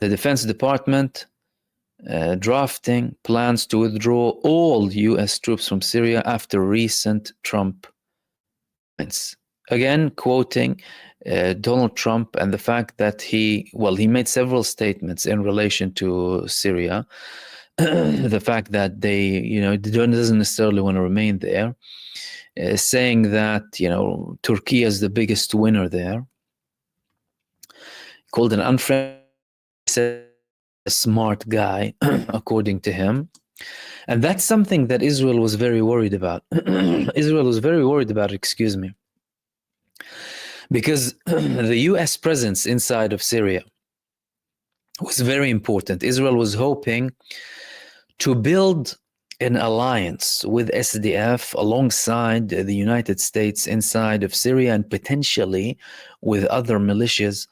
the Defense Department drafting plans to withdraw all U.S. troops from Syria after recent Trump comments. Again, quoting Donald Trump and the fact that he made several statements in relation to Syria. The fact that they, doesn't necessarily want to remain there, saying that, Turkey is the biggest winner there. Called an unfriendly, smart guy, according to him. And that's something that Israel was very worried about. Because the US presence inside of Syria was very important. Israel was hoping to build an alliance with SDF alongside the United States inside of Syria and potentially with other militias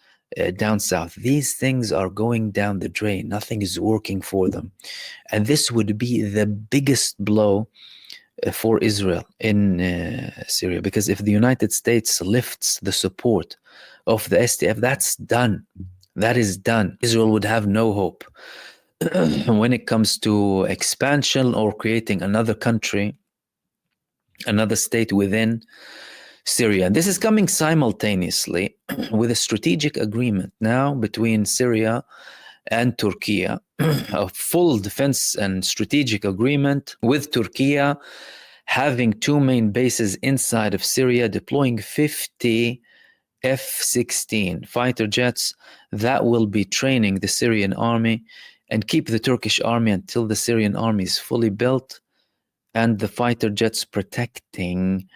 down south. These things are going down the drain. Nothing is working for them. And this would be the biggest blow for Israel in Syria, because if the United States lifts the support of the SDF, that's done. That is done. Israel would have no hope when it comes to expansion or creating another country, another state within Syria. And this is coming simultaneously with a strategic agreement now between Syria and Turkey, a full defense and strategic agreement with Turkey having two main bases inside of Syria, deploying 50 F-16 fighter jets that will be training the Syrian army and keep the Turkish army until the Syrian army is fully built and the fighter jets protecting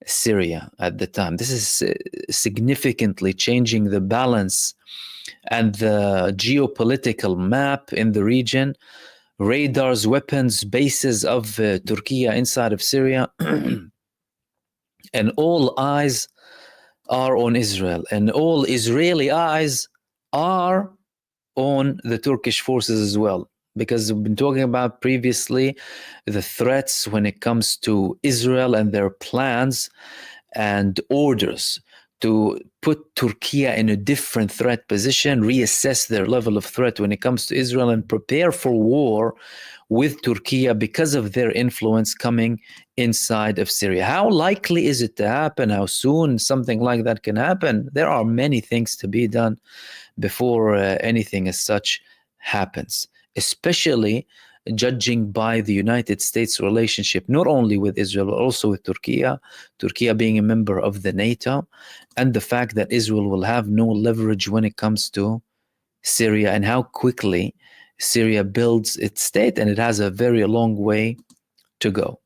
Syria at the time. This is significantly changing the balance and the geopolitical map in the region. Radars, weapons, bases of Turkey inside of Syria. And all eyes are on Israel, and all Israeli eyes are on the Turkish forces as well, because we've been talking about previously the threats when it comes to Israel and their plans and orders to put Turkey in a different threat position, reassess their level of threat when it comes to Israel, and prepare for war with Turkey because of their influence coming inside of Syria. How likely is it to happen? How soon something like that can happen? There are many things to be done before anything as such happens, especially judging by the United States relationship, not only with Israel, but also with Turkey, Turkey being a member of the NATO, and the fact that Israel will have no leverage when it comes to Syria and how quickly Syria builds its state, and it has a very long way to go.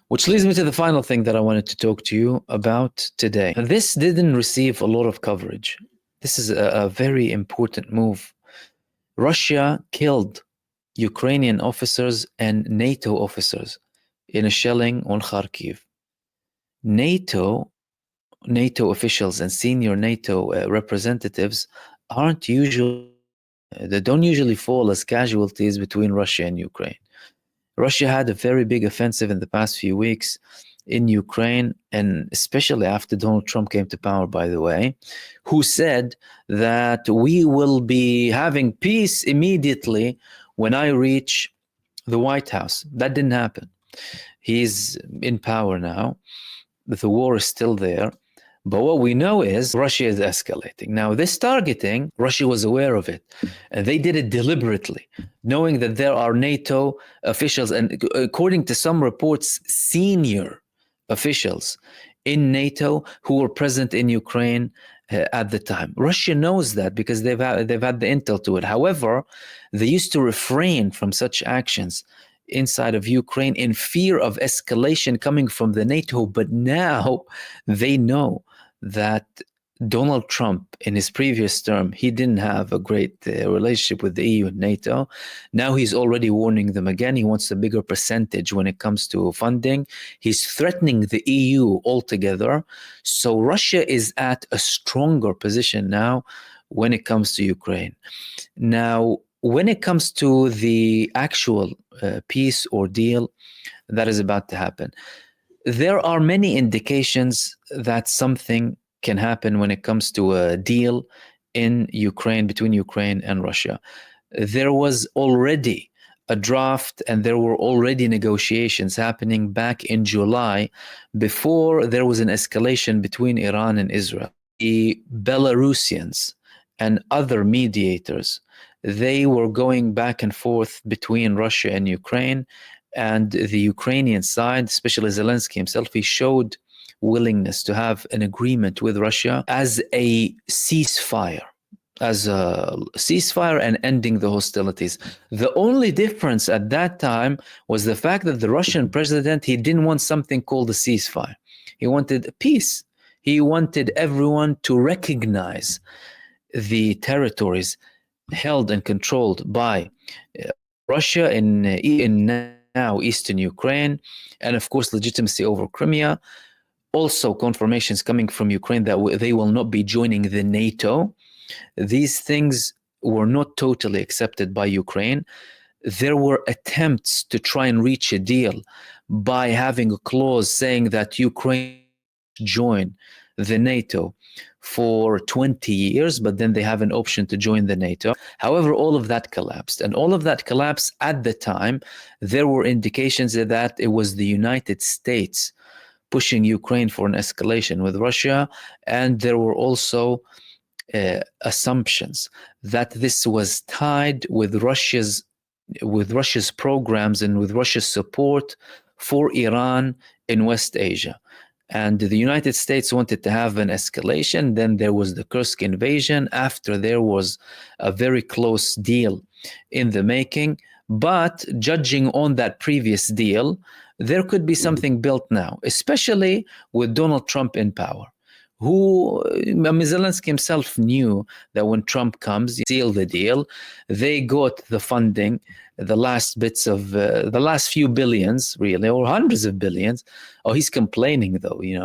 Which leads me to the final thing that I wanted to talk to you about today. This didn't receive a lot of coverage. This is a very important move. Russia killed Ukrainian officers and NATO officers in a shelling on Kharkiv. NATO officials and senior NATO representatives they don't usually fall as casualties between Russia and Ukraine. Russia had a very big offensive in the past few weeks in Ukraine, and especially after Donald Trump came to power, by the way, who said that we will be having peace immediately when I reach the White House. That didn't happen. He's in power now. The war is still there. But what we know is Russia is escalating. Now, this targeting, Russia was aware of it. And they did it deliberately, knowing that there are NATO officials, and according to some reports, senior officials in NATO who were present in Ukraine at the time. Russia knows that because they've had the intel to it. However, they used to refrain from such actions inside of Ukraine in fear of escalation coming from the NATO. But now they know that Donald Trump, in his previous term, he didn't have a great relationship with the EU and NATO. Now he's already warning them again. He wants a bigger percentage when it comes to funding. He's threatening the EU altogether. So Russia is at a stronger position now when it comes to Ukraine. Now, when it comes to the actual peace or deal that is about to happen, there are many indications that something can happen when it comes to a deal in Ukraine, between Ukraine and Russia. There was already a draft and there were already negotiations happening back in July before there was an escalation between Iran and Israel. The Belarusians and other mediators, they were going back and forth between Russia and Ukraine, and the Ukrainian side, especially Zelensky himself, he showed willingness to have an agreement with Russia as a ceasefire, and ending the hostilities. The only difference at that time was the fact that the Russian president, he didn't want something called a ceasefire. He wanted peace. He wanted everyone to recognize the territories held and controlled by Russia in now eastern Ukraine, and of course legitimacy over Crimea. Also confirmations coming from Ukraine that they will not be joining the NATO. These things were not totally accepted by Ukraine. There were attempts to try and reach a deal by having a clause saying that Ukraine join the NATO for 20 years, but then they have an option to join the NATO. However, all of that collapsed. And all of that collapsed at the time. There were indications that it was the United States pushing Ukraine for an escalation with Russia. And there were also assumptions that this was tied with Russia's programs and with Russia's support for Iran in West Asia. And the United States wanted to have an escalation. Then there was the Kursk invasion. After, there was a very close deal in the making. But judging on that previous deal, there could be something built now, especially with Donald Trump in power. Zelensky himself knew that when Trump comes, he sealed the deal. They got the funding, the last bits of the last few billions, really, or hundreds of billions. Oh, he's complaining though. He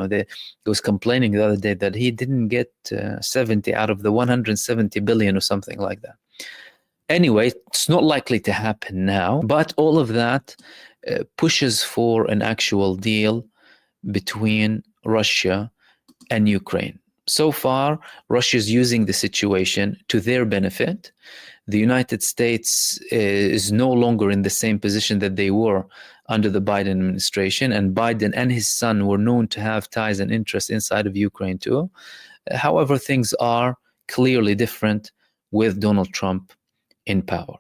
was complaining the other day that he didn't get 70 out of the 170 billion or something like that. Anyway, it's not likely to happen now, but all of that pushes for an actual deal between Russia and Ukraine. So far, Russia is using the situation to their benefit. The United States is no longer in the same position that they were under the Biden administration, and Biden and his son were known to have ties and interests inside of Ukraine too. However, things are clearly different with Donald Trump in power.